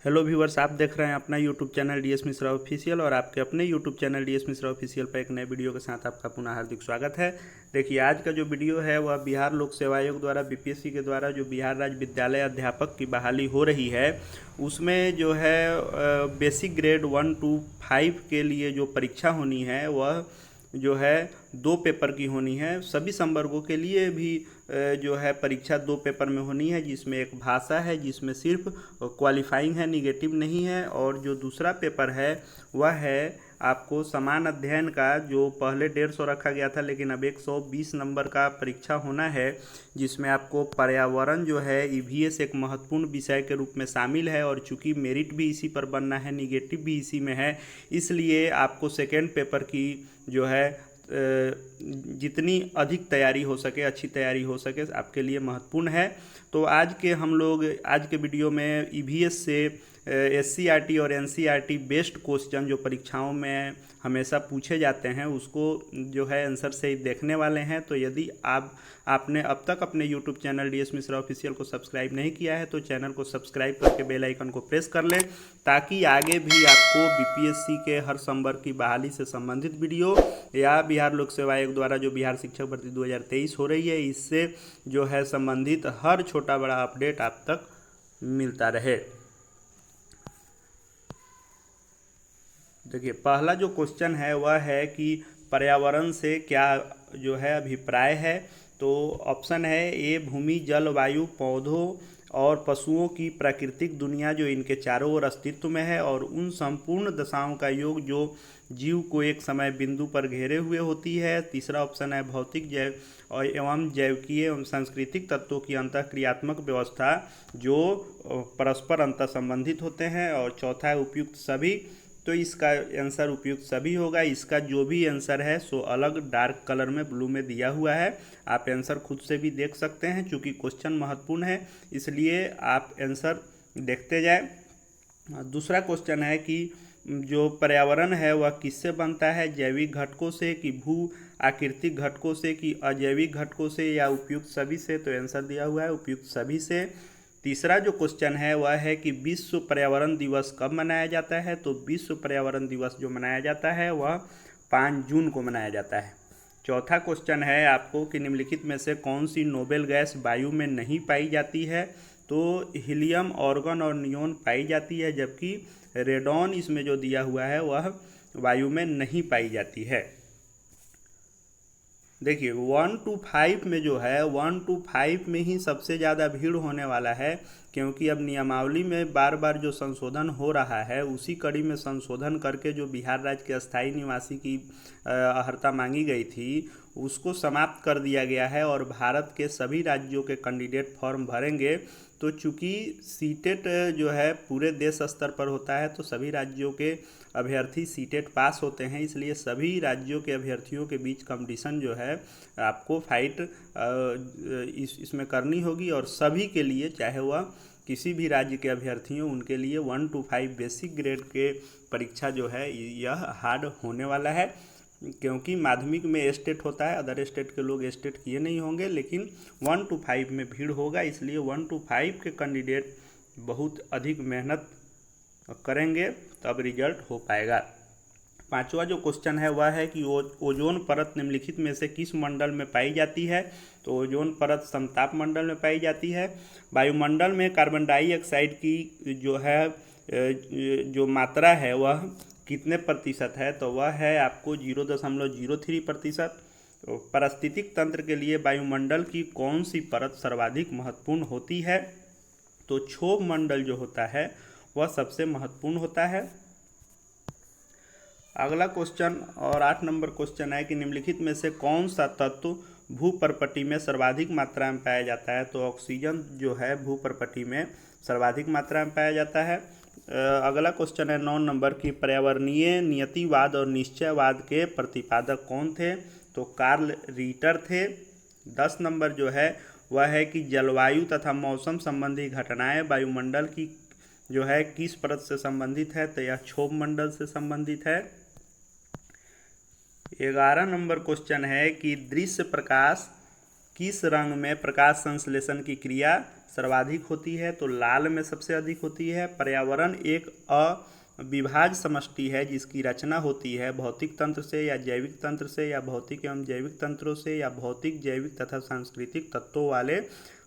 Hello viewers, आप देख रहे हैं अपना YouTube channel DS Mishra official और आपके अपने YouTube channel DS Mishra official पर एक नए वीडियो के साथ आपका पुनः हार्दिक स्वागत है। देखिए, आज का जो वीडियो है वह बिहार लोक सेवा आयोग द्वारा बीपीएससी के द्वारा जो बिहार राज्य विद्यालय अध्यापक की बहाली हो रही है उसमें जो है बेसिक ग्रेड 1 to 5 के लिए जो परीक्षा होनी है वह जो है 2 पेपर की होनी है। सभी संवर्गों के लिए भी जो है परीक्षा 2 पेपर में होनी है, जिसमें एक भाषा है जिसमें सिर्फ क्वालिफाइंग है, निगेटिव नहीं है। और जो दूसरा पेपर है वह है आपको समान अध्ययन का, जो पहले 150 रखा गया था लेकिन अब 120 नंबर का परीक्षा होना है, जिसमें आपको पर्यावरण जो है ईवीएस एक महत्वपूर्ण विषय के रूप में शामिल है। और चूंकि मेरिट भी इसी पर बनना है, निगेटिव भी इसी में है, इसलिए आपको सेकेंड पेपर की जो है जितनी अधिक तैयारी हो सके, अच्छी तैयारी हो सके, आपके लिए महत्वपूर्ण है। तो आज के वीडियो में ईवीएस से एससीईआरटी और एनसीईआरटी बेस्ड क्वेश्चन जो परीक्षाओं में हमेशा पूछे जाते हैं उसको जो है आंसर से देखने वाले हैं। तो यदि आपने अब तक अपने YouTube channel DS Mishra official को सब्सक्राइब नहीं किया है तो चैनल को सब्सक्राइब करके बेल आइकन को प्रेस कर लें, ताकि आगे भी आपको बीपीएससी के हर संवर्ग की बहाली से संबंधित वीडियो या बिहार लोक सेवा आयोग द्वारा जो बिहार शिक्षक भर्ती 2023 हो रही है इससे जो है संबंधित हर छोटा बड़ा अपडेट आप तक मिलता रहे। देखिए, पहला जो क्वेश्चन है वह है कि पर्यावरण से क्या जो है अभिप्राय है। तो ऑप्शन है ए भूमि, जल, वायु, पौधों और पशुओं की प्राकृतिक दुनिया जो इनके चारों ओर अस्तित्व में है और उन संपूर्ण दशाओं का योग जो जीव को एक समय बिंदु पर घेरे हुए होती है। तीसरा ऑप्शन है भौतिक, जैव और एवं जैविकीय एवं सांस्कृतिक तत्वों की अंतःक्रियात्मक व्यवस्था जो परस्पर अंतर संबंधित होते हैं। और चौथा है उपयुक्त सभी। तो इसका आंसर उपयुक्त सभी होगा। इसका जो भी आंसर है सो अलग डार्क कलर में ब्लू में दिया हुआ है, आप आंसर खुद से भी देख सकते हैं। चूँकि क्वेश्चन महत्वपूर्ण है इसलिए आप आंसर देखते जाए। दूसरा क्वेश्चन है कि जो पर्यावरण है वह किससे बनता है, जैविक घटकों से कि भू आकृतिक घटकों से कि अजैविक घटकों से या उपयुक्त सभी से। तो आंसर दिया हुआ है उपयुक्त सभी से। तीसरा जो क्वेश्चन है वह है कि विश्व पर्यावरण दिवस कब मनाया जाता है। तो विश्व पर्यावरण दिवस जो मनाया जाता है वह 5 जून को मनाया जाता है। चौथा क्वेश्चन है आपको कि निम्नलिखित में से कौन सी नोबेल गैस वायु में नहीं पाई जाती है। तो हीलियम, ऑर्गन और नियोन पाई जाती है, जबकि रेडॉन इसमें जो दिया हुआ है वह वायु में नहीं पाई जाती है। देखिए, 1 to 5 में जो है 1 to 5 में ही सबसे ज़्यादा भीड़ होने वाला है, क्योंकि अब नियमावली में बार बार जो संशोधन हो रहा है उसी कड़ी में संशोधन करके जो बिहार राज्य के अस्थायी निवासी की अहर्ता मांगी गई थी उसको समाप्त कर दिया गया है और भारत के सभी राज्यों के कैंडिडेट फॉर्म भरेंगे। तो चूंकि सीटेट जो है पूरे देश स्तर पर होता है तो सभी राज्यों के अभ्यर्थी सीटेट पास होते हैं, इसलिए सभी राज्यों के अभ्यर्थियों के बीच कंपटीशन जो है आपको फाइट इसमें करनी होगी। और सभी के लिए, चाहे वह किसी भी राज्य के अभ्यर्थी हों, उनके लिए 1 to 5 बेसिक ग्रेड के परीक्षा जो है यह हार्ड होने वाला है, क्योंकि माध्यमिक में स्टेट होता है, अदर स्टेट के लोग स्टेट किए नहीं होंगे, लेकिन 1 to 5 में भीड़ होगा, इसलिए 1 to 5 के कैंडिडेट बहुत अधिक मेहनत करेंगे तब रिजल्ट हो पाएगा। पांचवा जो क्वेश्चन है वह है कि ओजोन परत निम्नलिखित में से किस मंडल में पाई जाती है। तो ओजोन परत समताप मंडल में पाई जाती है। वायुमंडल में कार्बन डाइऑक्साइड की जो है जो मात्रा है वह कितने प्रतिशत है। तो वह है आपको 0.03%। तो पारिस्थितिक तंत्र के लिए वायुमंडल की कौन सी परत सर्वाधिक महत्वपूर्ण होती है। तो क्षोभ मंडल जो होता है वह सबसे महत्वपूर्ण होता है। अगला क्वेश्चन और 8 नंबर क्वेश्चन है कि निम्नलिखित में से कौन सा तत्व भूपर्पटी में सर्वाधिक मात्रा में पाया जाता है। तो ऑक्सीजन जो है भूपर्पटी में सर्वाधिक मात्रा में पाया जाता है। अगला क्वेश्चन है 9 नंबर की पर्यावरणीय नियतिवाद और निश्चयवाद के प्रतिपादक कौन थे। तो कार्ल रीटर थे। 10 नंबर जो है वह है कि जलवायु तथा मौसम संबंधी घटनाएं वायुमंडल की जो है किस परत से संबंधित है। तो यह क्षोभ मंडल से संबंधित है। 11 नंबर क्वेश्चन है कि दृश्य प्रकाश किस रंग में प्रकाश संश्लेषण की क्रिया सर्वाधिक होती है, तो लाल में सबसे अधिक होती है। पर्यावरण एक अविभाज्य समष्टि है जिसकी रचना होती है भौतिक तंत्र से या जैविक तंत्र से या भौतिक एवं जैविक तंत्रों से या भौतिक, जैविक तथा सांस्कृतिक तत्वों वाले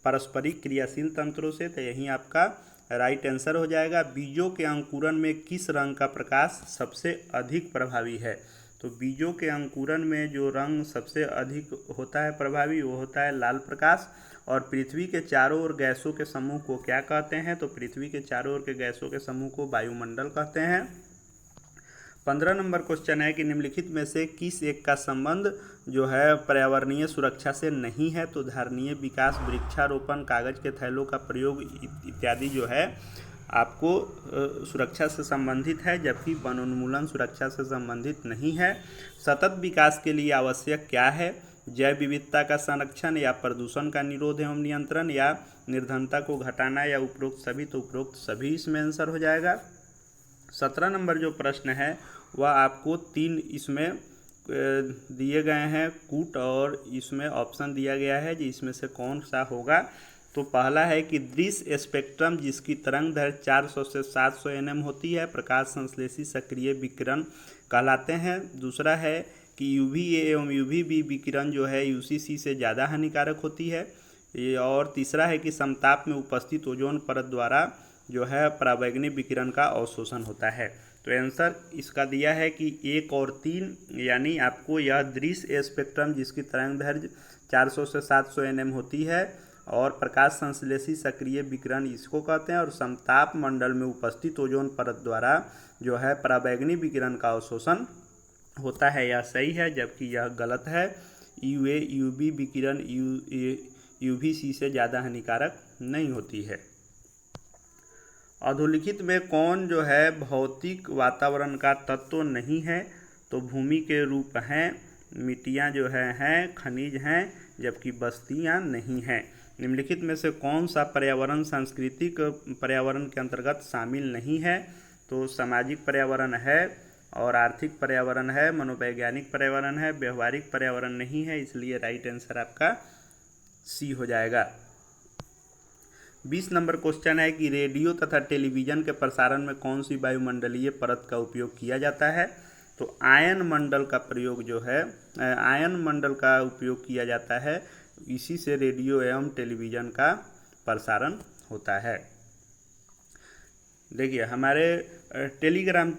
पारस्परिक क्रियाशील तंत्रों से। तो यही आपका राइट आंसर हो जाएगा। बीजों के अंकुरण में किस रंग का प्रकाश सबसे अधिक प्रभावी है? तो बीजों के अंकुरण में जो रंग सबसे अधिक होता है प्रभावी वो होता है लाल प्रकाश। और पृथ्वी के चारों ओर गैसों के समूह को क्या कहते हैं? तो पृथ्वी के चारों ओर के गैसों के समूह को वायुमंडल कहते हैं। 15 नंबर क्वेश्चन है कि निम्नलिखित में से किस एक का संबंध जो है पर्यावरणीय सुरक्षा से नहीं है? तो धारणीय विकास, वृक्षारोपण, कागज के थैलों का प्रयोग इत्यादि जो है आपको सुरक्षा से संबंधित है, जबकि वनोन्मूलन सुरक्षा से संबंधित नहीं है। सतत विकास के लिए आवश्यक क्या है? जैव विविधता का संरक्षण या प्रदूषण का निरोध एवं नियंत्रण या निर्धनता को घटाना या उपरोक्त सभी? तो उपरोक्त सभी इसमें आंसर हो जाएगा। 17 नंबर जो प्रश्न है वह आपको 3 इसमें दिए गए हैं कूट, और इसमें ऑप्शन दिया गया है कि इसमें से कौन सा होगा। तो पहला है कि दृश्य स्पेक्ट्रम जिसकी तरंग दैर्घ्य 400 से 700 nm होती है प्रकाश संश्लेषी सक्रिय विकिरण कहलाते हैं। दूसरा है कि UVA एवं UVB विकिरण जो है UCC से ज़्यादा हानिकारक होती है। और तीसरा है कि समताप में उपस्थित ओजोन परत द्वारा जो है पराबैंगनी विकिरण का अवशोषण होता है। तो आंसर इसका दिया है कि 1 और 3, यानी आपको यह दृश्य स्पेक्ट्रम जिसकी तरंग दैर्घ्य 400 से 700 nm होती है और प्रकाश संश्लेषी सक्रिय विकिरण इसको कहते हैं, और समताप मंडल में उपस्थित ओजोन परत द्वारा जो है पराबैंगनी विकिरण का अवशोषण होता है, यह सही है, जबकि यह गलत है। UA UB विकिरण UVC से ज़्यादा हानिकारक नहीं होती है। अधोलिखित में कौन जो है भौतिक वातावरण का तत्व नहीं है? तो भूमि के रूप हैं, मिट्टियाँ जो हैं, खनिज हैं, जबकि बस्तियाँ नहीं हैं। निम्नलिखित में से कौन सा पर्यावरण सांस्कृतिक पर्यावरण के अंतर्गत शामिल नहीं है? तो सामाजिक पर्यावरण है और आर्थिक पर्यावरण है, मनोवैज्ञानिक पर्यावरण है, व्यवहारिक पर्यावरण नहीं है, इसलिए राइट आंसर आपका सी हो जाएगा। 20 नंबर क्वेश्चन है कि रेडियो तथा टेलीविज़न के प्रसारण में कौन सी वायुमंडलीय परत का उपयोग किया जाता है? तो आयन मंडल का प्रयोग जो है आयन मंडल का उपयोग किया जाता है, इसी से रेडियो एवं टेलीविज़न का प्रसारण होता है। देखिए हमारे टेलीग्राम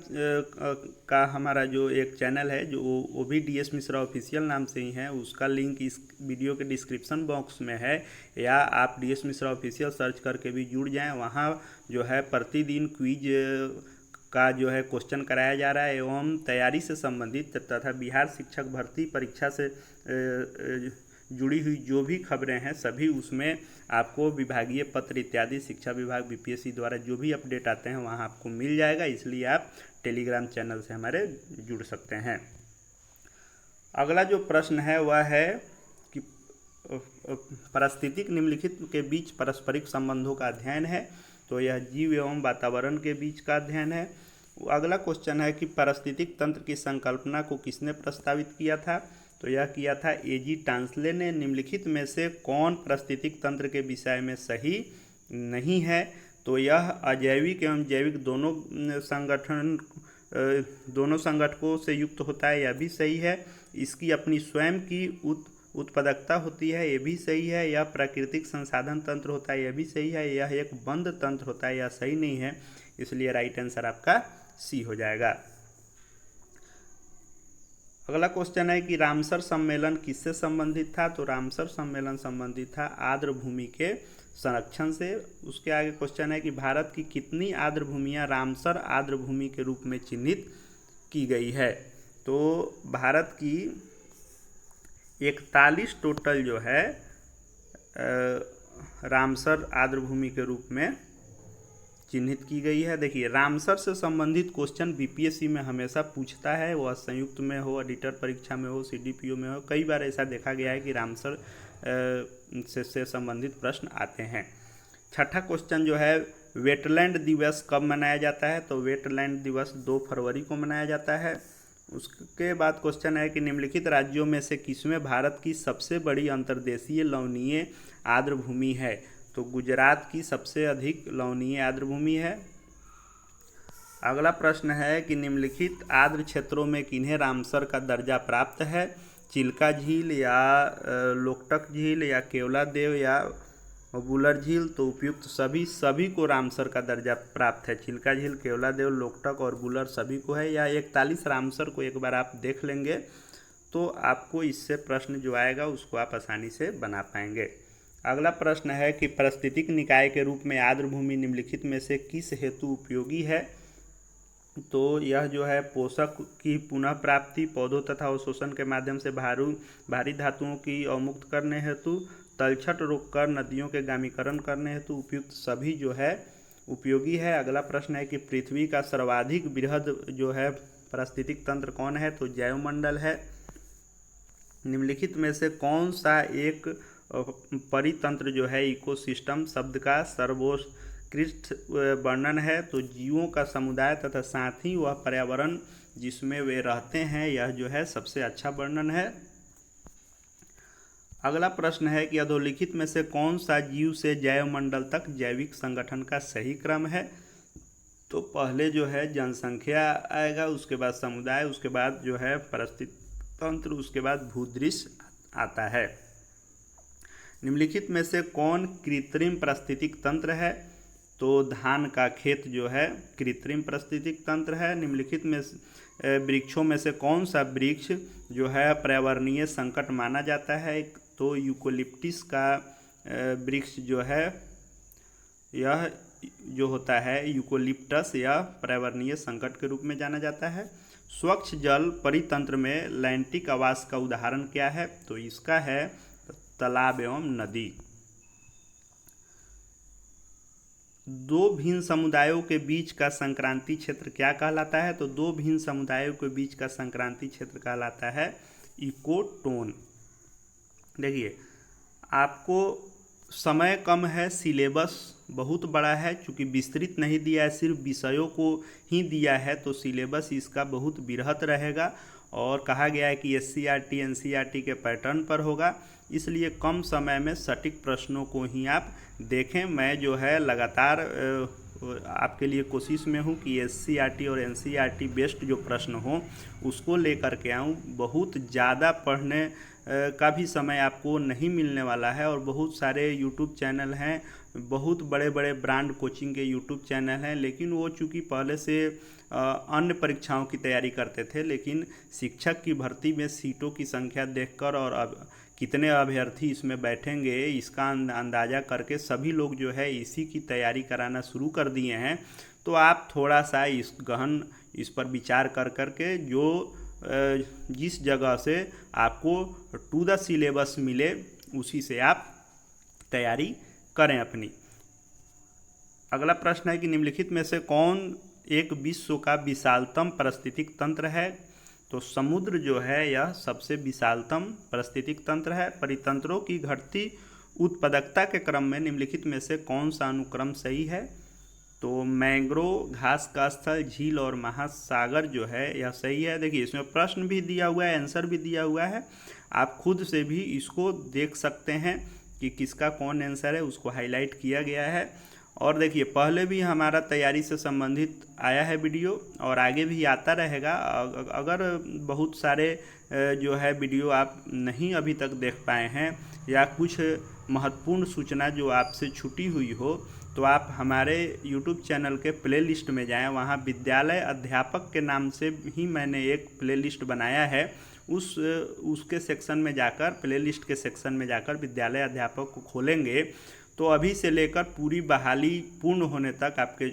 का हमारा जो एक चैनल है जो वो भी DS मिश्रा ऑफिशियल नाम से ही है, उसका लिंक इस वीडियो के डिस्क्रिप्शन बॉक्स में है, या आप DS मिश्रा ऑफिशियल सर्च करके भी जुड़ जाएं। वहाँ जो है प्रतिदिन क्विज का जो है क्वेश्चन कराया जा रहा है एवं तैयारी से संबंधित तथा बिहार शिक्षक भर्ती परीक्षा से जुड़ी हुई जो भी खबरें हैं सभी उसमें आपको विभागीय पत्र इत्यादि शिक्षा विभाग BPSC द्वारा जो भी अपडेट आते हैं वहाँ आपको मिल जाएगा, इसलिए आप टेलीग्राम चैनल से हमारे जुड़ सकते हैं। अगला जो प्रश्न है वह है कि पारिस्थितिक निम्नलिखित के बीच पारस्परिक संबंधों का अध्ययन है, तो यह जीव एवं वातावरण के बीच का अध्ययन है। अगला क्वेश्चन है कि पारिस्थितिक तंत्र की संकल्पना को किसने प्रस्तावित किया था? तो यह किया था A.G. टांसले ने। निम्नलिखित में से कौन पारिस्थितिक तंत्र के विषय में सही नहीं है? तो यह अजैविक एवं जैविक दोनों संगठनों से युक्त होता है, यह भी सही है। इसकी अपनी स्वयं की उत्पादकता होती है, यह भी सही है। यह प्राकृतिक संसाधन तंत्र होता है, यह भी सही है। यह एक बंद तंत्र होता है, यह सही नहीं है, इसलिए राइट आंसर आपका सी हो जाएगा। अगला क्वेश्चन है कि रामसर सम्मेलन किससे संबंधित था? तो रामसर सम्मेलन संबंधित था आर्द्र भूमि के संरक्षण से। उसके आगे क्वेश्चन है कि भारत की कितनी आर्द्र भूमियाँ रामसर आर्द्र भूमि के रूप में चिन्हित की गई है? तो भारत की 41 टोटल जो है रामसर आर्द्र भूमि के रूप में चिन्हित की गई है। देखिए रामसर से संबंधित क्वेश्चन BPSC में हमेशा पूछता है, वह संयुक्त में हो, एडिटर परीक्षा में हो, CDPO में हो, कई बार ऐसा देखा गया है कि रामसर से संबंधित प्रश्न आते हैं। छठा क्वेश्चन जो है वेटलैंड दिवस कब मनाया जाता है? तो वेटलैंड दिवस 2 फरवरी को मनाया जाता है। उसके बाद क्वेश्चन है कि निम्नलिखित राज्यों में से किसमें भारत की सबसे बड़ी अंतर्देशीय लवणीय आर्द्र भूमि है? तो तो गुजरात की सबसे अधिक लवणीय आर्द्र भूमि है। अगला प्रश्न है कि निम्नलिखित आर्द्र क्षेत्रों में किन्हें रामसर का दर्जा प्राप्त है? चिल्का झील या लोकटक झील या केवलादेव या बुलर झील। तो उपयुक्त सभी को रामसर का दर्जा प्राप्त है। चिल्का झील, केवलादेव, लोकटक और बुलर सभी को है। या 41 रामसर को एक बार आप देख लेंगे तो आपको इससे प्रश्न जो आएगा उसको आप आसानी से बना पाएंगे। अगला प्रश्न है कि पारिस्थितिक निकाय के रूप में आर्द्र भूमि निम्नलिखित में से किस हेतु उपयोगी है? तो यह जो है पोषक की पुनः प्राप्ति, पौधों तथा अवशोषण के माध्यम से भारी धातुओं की अवमुक्त करने हेतु, तलछट रोककर नदियों के गामीकरण करने हेतु उपयुक्त सभी जो है उपयोगी है। अगला प्रश्न है कि पृथ्वी का सर्वाधिक बृहद जो है पारिस्थितिक तंत्र कौन है? तो जैवमंडल है। निम्नलिखित में से कौन सा एक परितंत्र जो है इकोसिस्टम शब्द का सर्वोत्कृष्ट वर्णन है? तो जीवों का समुदाय तथा साथ ही वह पर्यावरण जिसमें वे रहते हैं, यह जो है सबसे अच्छा वर्णन है। अगला प्रश्न है कि अधोलिखित में से कौन सा जीव से जैवमंडल तक जैविक संगठन का सही क्रम है? तो पहले जो है जनसंख्या आएगा, उसके बाद समुदाय, उसके बाद जो है पारिस्थितिक तंत्र, उसके बाद भूदृश्य आता है। निम्नलिखित में से कौन कृत्रिम पारिस्थितिक तंत्र है? तो धान का खेत जो है कृत्रिम पारिस्थितिक तंत्र है। निम्नलिखित में वृक्षों में से कौन सा वृक्ष जो है पर्यावरणीय संकट माना जाता है? तो यूकोलिप्टिस का वृक्ष जो है यह जो होता है यूकोलिप्टस, यह पर्यावरणीय संकट के रूप में जाना जाता है। स्वच्छ जल परितंत्र में लैंटिक आवास का उदाहरण क्या है? तो इसका है तालाब एवं नदी। दो भिन्न समुदायों के बीच का संक्रांति क्षेत्र क्या कहलाता है? तो दो भिन्न समुदायों के बीच का संक्रांति क्षेत्र कहलाता है इकोटोन। देखिए, आपको समय कम है, सिलेबस बहुत बड़ा है, चूँकि विस्तृत नहीं दिया है, सिर्फ विषयों को ही दिया है, तो सिलेबस इसका बहुत बृहत रहेगा। और कहा गया है कि SCERT NCERT के पैटर्न पर होगा, इसलिए कम समय में सटीक प्रश्नों को ही आप देखें। मैं जो है लगातार आपके लिए कोशिश में हूँ कि SCERT और NCERT बेस्ड जो प्रश्न हो उसको लेकर के आऊँ। बहुत ज़्यादा पढ़ने का भी समय आपको नहीं मिलने वाला है। और बहुत सारे YouTube चैनल हैं, बहुत बड़े बड़े ब्रांड कोचिंग के YouTube चैनल हैं, लेकिन वो चूँकि पहले से अन्य परीक्षाओं की तैयारी करते थे, लेकिन शिक्षक की भर्ती में सीटों की संख्या देखकर और अब कितने अभ्यर्थी इसमें बैठेंगे इसका अंदाज़ा करके सभी लोग जो है इसी की तैयारी कराना शुरू कर दिए हैं। तो आप थोड़ा सा इस पर विचार कर करके जो जिस जगह से आपको टू द सिलेबस मिले उसी से आप तैयारी करें अपनी। अगला प्रश्न है कि निम्नलिखित में से कौन एक विश्व का विशालतम पारिस्थितिक तंत्र है? तो समुद्र जो है यह सबसे विशालतम पारिस्थितिक तंत्र है। परितंत्रों की घटती उत्पादकता के क्रम में निम्नलिखित में से कौन सा अनुक्रम सही है? तो मैंग्रोव, घास का स्थल, झील और महासागर जो है यह सही है। देखिए, इसमें प्रश्न भी दिया हुआ है, आंसर भी दिया हुआ है, आप खुद से भी इसको देख सकते हैं कि किसका कौन आंसर है, उसको हाईलाइट किया गया है। और देखिए, पहले भी हमारा तैयारी से संबंधित आया है वीडियो और आगे भी आता रहेगा। अगर बहुत सारे जो है वीडियो आप नहीं अभी तक देख पाए हैं या कुछ महत्वपूर्ण सूचना जो आपसे छूटी हुई हो, तो आप हमारे YouTube चैनल के प्लेलिस्ट में जाएं। वहाँ विद्यालय अध्यापक के नाम से ही मैंने एक प्लेलिस्ट बनाया है। उसके सेक्शन में जाकर, प्लेलिस्ट के सेक्शन में जाकर विद्यालय अध्यापक को खोलेंगे तो अभी से लेकर पूरी बहाली पूर्ण होने तक, आपके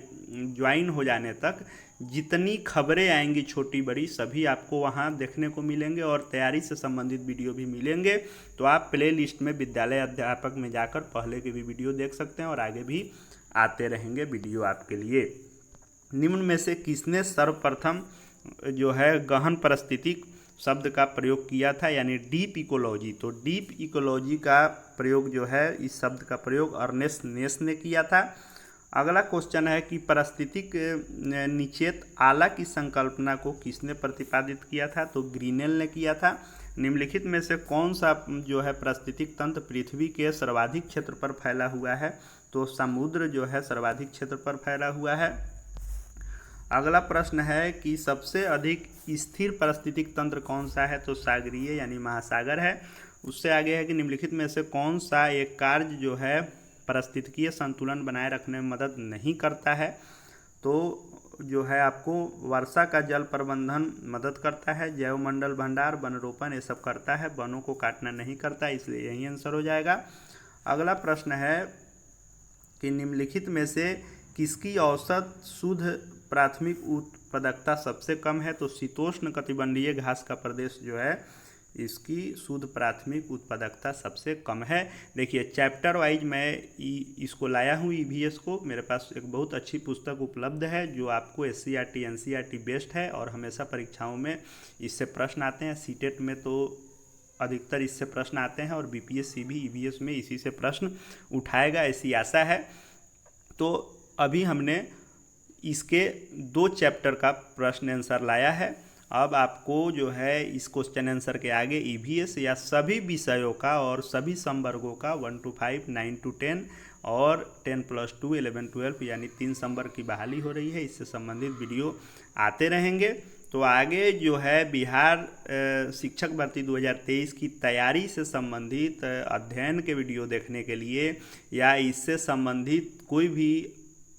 ज्वाइन हो जाने तक जितनी खबरें आएंगी छोटी बड़ी सभी आपको वहाँ देखने को मिलेंगे और तैयारी से संबंधित वीडियो भी मिलेंगे। तो आप प्ले लिस्ट में विद्यालय अध्यापक में जाकर पहले के भी वीडियो देख सकते हैं और आगे भी आते रहेंगे वीडियो आपके लिए। निम्न में से किसने सर्वप्रथम जो है गहन पारिस्थितिक शब्द का प्रयोग किया था, यानी डीप इकोलॉजी? तो डीप इकोलॉजी का प्रयोग जो है, इस शब्द का प्रयोग अर्नेस्ट नेस ने किया था। अगला क्वेश्चन है कि पारिस्थितिक निचेत आला की संकल्पना को किसने प्रतिपादित किया था? तो ग्रीनेल ने किया था। निम्नलिखित में से कौन सा जो है पारिस्थितिक तंत्र पृथ्वी के सर्वाधिक क्षेत्र पर फैला हुआ है? तो समुद्र जो है सर्वाधिक क्षेत्र पर फैला हुआ है। अगला प्रश्न है कि सबसे अधिक स्थिर पारिस्थितिक तंत्र कौन सा है, तो सागरीय यानी महासागर है। उससे आगे है कि निम्नलिखित में से कौन सा एक कार्य जो है पारिस्थितिकीय संतुलन बनाए रखने में मदद नहीं करता है, तो जो है आपको वर्षा का जल प्रबंधन मदद करता है, जैवमंडल भंडार, वन रोपण ये सब करता है, वनों को काटना नहीं करता, इसलिए यही आंसर हो जाएगा। अगला प्रश्न है कि निम्नलिखित में से किसकी औसत शुद्ध प्राथमिक उत्पादकता सबसे कम है, तो शीतोष्ण कटिबंधीय घास का प्रदेश जो है इसकी शुद्ध प्राथमिक उत्पादकता सबसे कम है। देखिए चैप्टर वाइज मैं इसको लाया हूँ ईवीएस को, मेरे पास एक बहुत अच्छी पुस्तक उपलब्ध है जो आपको SCERT NCERT बेस्ड है और हमेशा परीक्षाओं में इससे प्रश्न आते हैं। सीटेट में तो अधिकतर इससे प्रश्न आते हैं और BPSC भी ईवीएस में इसी से प्रश्न उठाएगा, ऐसी आशा है। तो अभी हमने इसके 2 चैप्टर का प्रश्न आंसर लाया है। अब आपको जो है इस क्वेश्चन आंसर के आगे ईवीएस या सभी विषयों का और सभी संवर्गों का 1 to 5, 9 to 10 और 10+2, 11, 12 यानी 3 संवर्ग की बहाली हो रही है, इससे संबंधित वीडियो आते रहेंगे। तो आगे जो है बिहार शिक्षक भर्ती 2023 की तैयारी से संबंधित अध्ययन के वीडियो देखने के लिए या इससे संबंधित कोई भी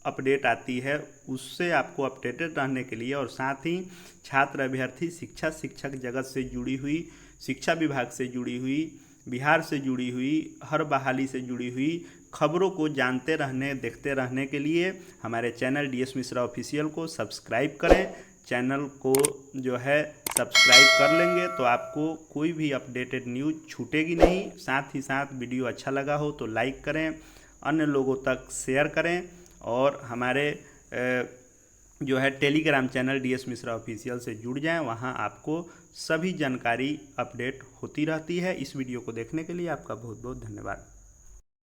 अपडेट आती है उससे आपको अपडेटेड रहने के लिए और साथ ही छात्र अभ्यर्थी शिक्षक जगत से जुड़ी हुई, शिक्षा विभाग से जुड़ी हुई, बिहार से जुड़ी हुई, हर बहाली से जुड़ी हुई खबरों को जानते रहने, देखते रहने के लिए हमारे चैनल DS मिश्रा ऑफिशियल को सब्सक्राइब करें। चैनल को जो है सब्सक्राइब कर लेंगे तो आपको कोई भी अपडेटेड न्यूज़ छूटेगी नहीं। साथ ही साथ वीडियो अच्छा लगा हो तो लाइक करें, अन्य लोगों तक शेयर करें और हमारे जो है Telegram channel DS Mishra official से जुड़ जाएं, वहां आपको सभी जानकारी अपडेट होती रहती है। इस वीडियो को देखने के लिए आपका बहुत बहुत धन्यवाद।